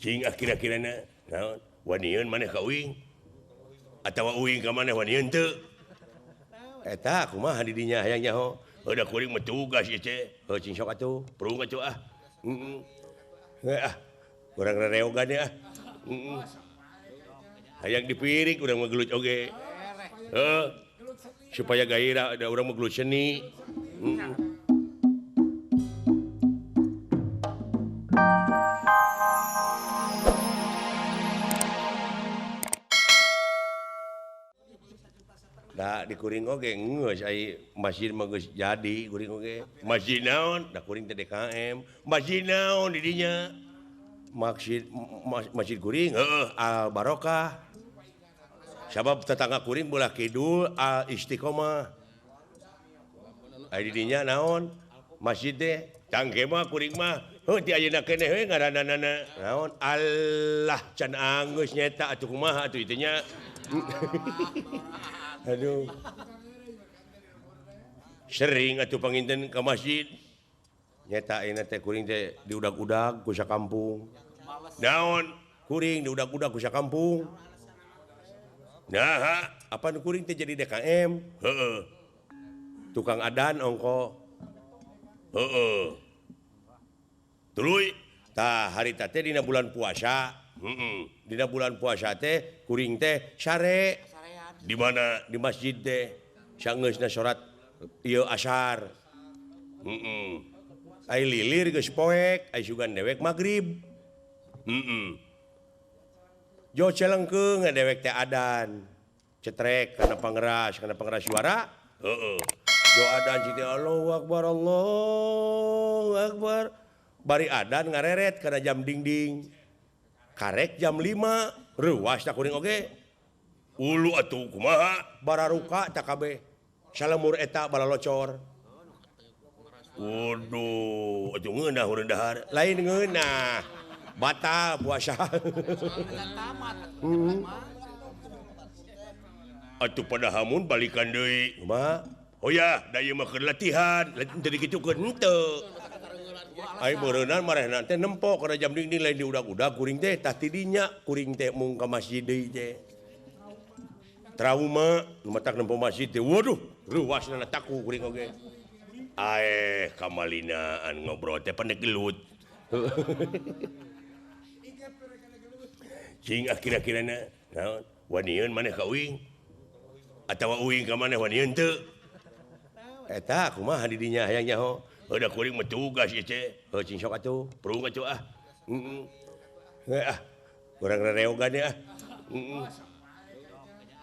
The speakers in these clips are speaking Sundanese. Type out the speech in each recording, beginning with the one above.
Cing kira-kirana naon wanian maneh ka uing atawa uing ka maneh wanian teu eta kumaha di dinya hayang nyaho udah kuring mah tugas ieu ce cing sok atuh perung atuh urang rereogan ya hayang dipirik urang mah gelut oge supaya gairah ada urang mah gelut seni da di kuring oge geus ai masjid mah geus jadi kuring oge masjid naon da kuring teh DKM masjid naon di dinya masjid kuring Al Barokah sabab tetangga kuring belah kidul Al Istiqomah ai di dinya naon masjid teh cangke mah kuring mah ti ayeuna keneh we ngaranana naon Allah can anggeus nyeta atuh kumaha atuh ieu nya aduh sering atuh panginten ke masjid nyata ayeuna teh kuring teh diudag-udag ku sakampung naon kuring diudag-udag ku sakampung nah apa nu kuring teh jadi DKM tukang adan ongko tuluy tah harita teh dina bulan puasa dina bulan puasa teh kuring teh sare di mana di masjid teh saeungeusna salat ieu asar ai lilir geus poek ai sugan dewek magrib jo celengkeung dewek teh adan cetrek kana pangeras suara jo adan citi Allahu akbar bari adan ngareret kana jam dingding karek jam 5 reuwas tak kuring oge ulu atuh kumaha bararuka tak kabeh salemur eta balalocor waduh atuh ngeunah urang dahar lain ngeunah batal puasa atuh pada hamun balikan deui kumaha oh ya da ieu mah keur latihan teu dikitukeun henteu ai beureunan marehna teh nempo kana jam dingding lain diudag-udag kuring teh tah ti dinya kuring teh mung ka masjid deui teh trauma matak nempo masjid teh waduh reuasna taku kuring oge kamalinaan ngobrol teh pendek gelut cing kira-kirana naon wanian maneh ka uing atawa uing ka maneh wanian teu eta kumaha di dinya hayang nyaho udah kuring mah tugas ieu ce cing sok atuh perung atuh urang rereogan ya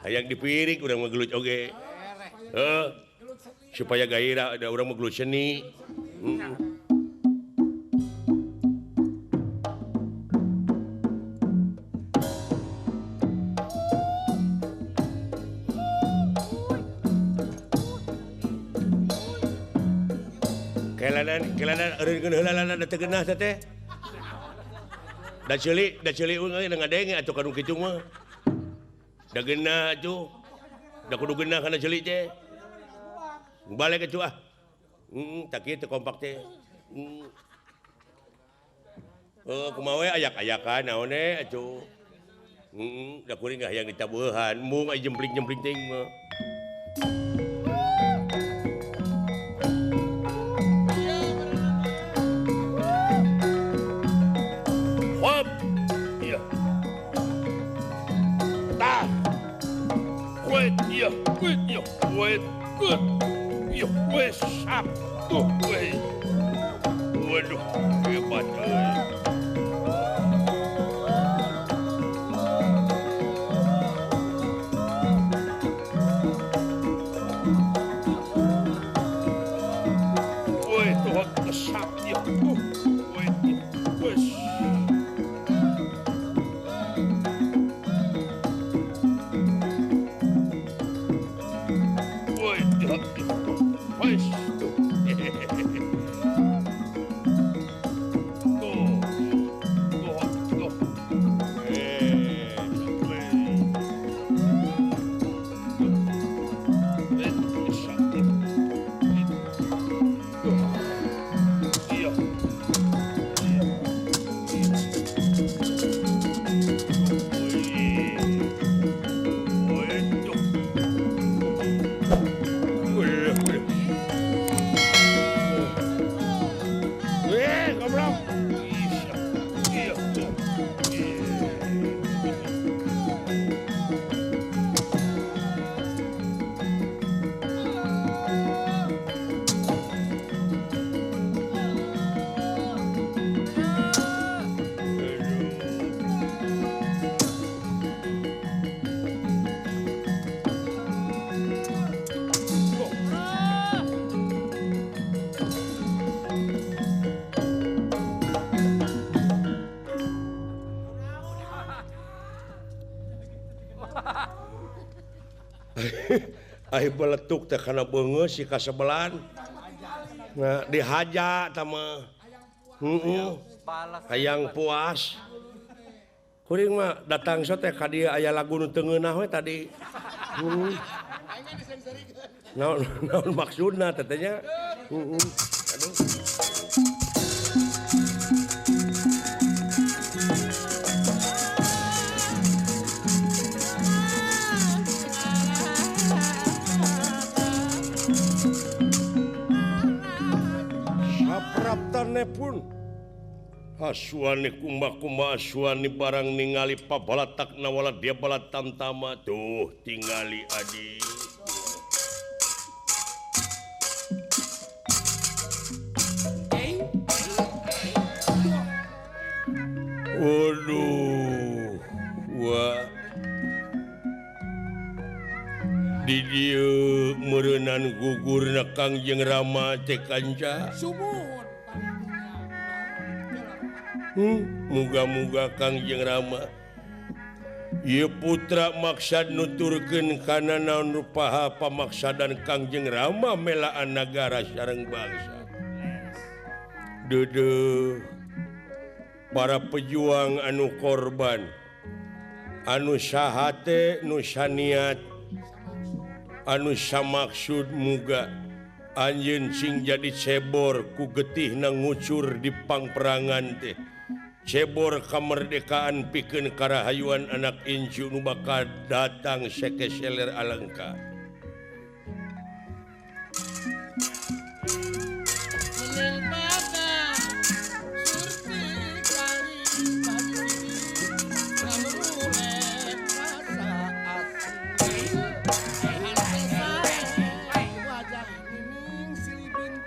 hayang dipirik urang mah gelut oge supaya gairah ada urang mah gelut seni kelanan eureunkeun heula teh geunah teh da ceuli urang ngadenge atuh kanu kitu mah da geunah tuh da kudu geunah kana ceuli teh balik atuh tak kieu teh kompak teh kumaha we ayak-ayakan naon atuh da kuring hayang ditabeuhan mung aya jempling-jempling teh mah waduh hebat tuh kesap ya Ai beletuk teh kana beungeus si kasebelan. Nah, dihaja tama. Hayang puas. Kuring mah datang so teh ka dieu aya lagu nu teu ngeunah we tadi. Naon maksudna teh nya? Aduh. Sapraptane pun Asuani kumbah-kumbah asuani barang ningali pabalatak nawala dia balat tamtama tuh tingali adi. Waduh, wah. Di dieu meureunnan gugurna Kangjeng Rama teh kanca. Muga-muga Kangjeng Rama ieu putra maksad nuturkeun kana naon rupaha pamaksadan Kangjeng Rama melaan nagara sareng bangsa. Deudeuh para pejuang anu korban anu saha teh nu saniat anu samaksud muga anjeun sing jadi cebor ku getihna ngucur di pangperangan teh cebor kamerdekaan pikeun karahayuan anak incu nu bakal datang sekeseler alengka.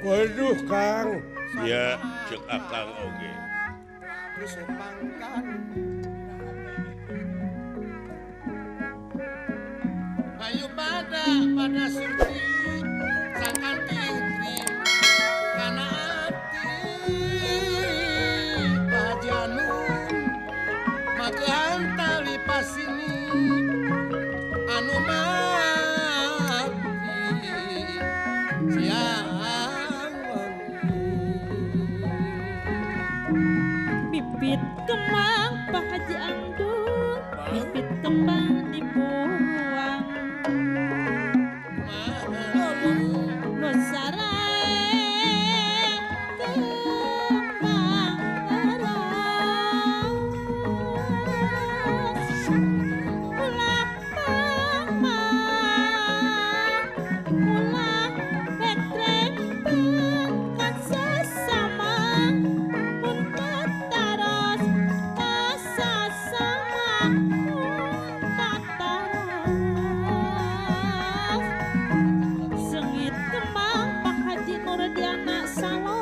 Waduh Kang, ya cek akang oge. Ayo pada surti sangkan kiri kana ati pajanun magehan tali pasini anu mati siang bibit kembang Pak Haji Angdung bibit kembang dibuang Nusarae kembang eras ulah pamang ulah petrek pangkat sesama untuk taros kasasama tak taros sengit kembang Pak Haji Nurdiana Salon